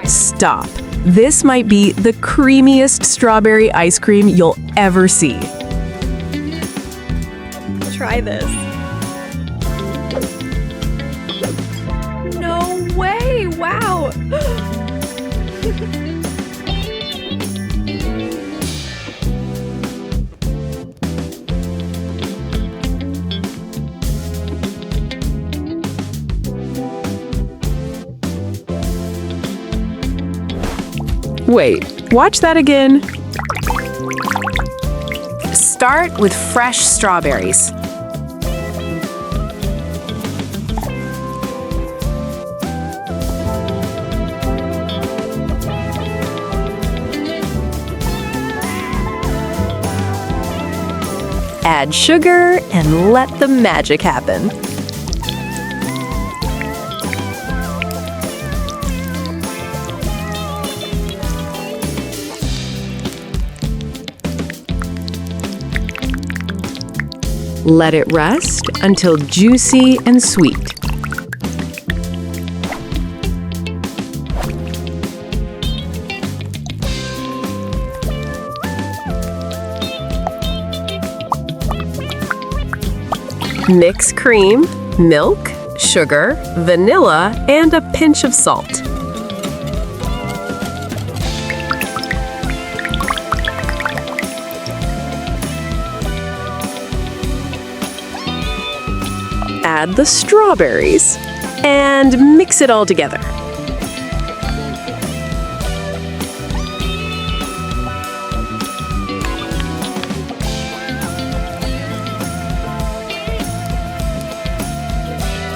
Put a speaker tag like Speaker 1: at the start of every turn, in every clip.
Speaker 1: Stop. This might be the creamiest strawberry ice cream you'll ever see.
Speaker 2: Try this. No way! Wow!
Speaker 1: Wait, watch that again.
Speaker 3: Start with fresh strawberries.
Speaker 1: Add sugar and let the magic happen. Let it rest until juicy and sweet. Mix cream, milk, sugar, vanilla, and a pinch of salt. Add the strawberries and mix it all together.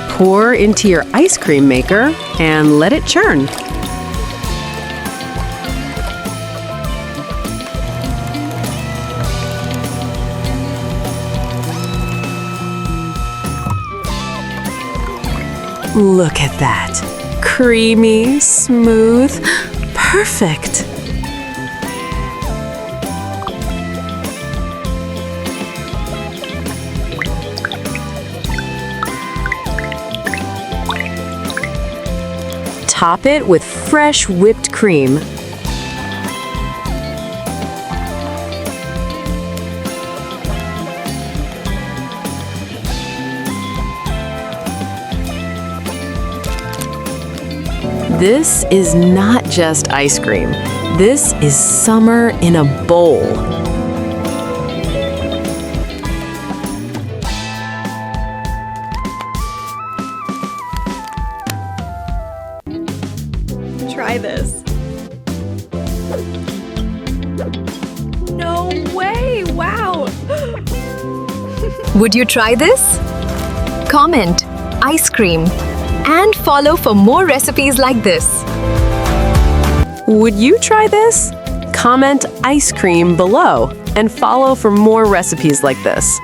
Speaker 1: Pour into your ice cream maker and let it churn. Look at that. Creamy, smooth, perfect. Top it with fresh whipped cream. This is not just ice cream. This is summer in a bowl.
Speaker 2: Try this. No way! Wow!
Speaker 4: Would you try this? Comment ice cream and follow for more recipes like this.
Speaker 1: Would you try this? Comment ice cream below and follow for more recipes like this.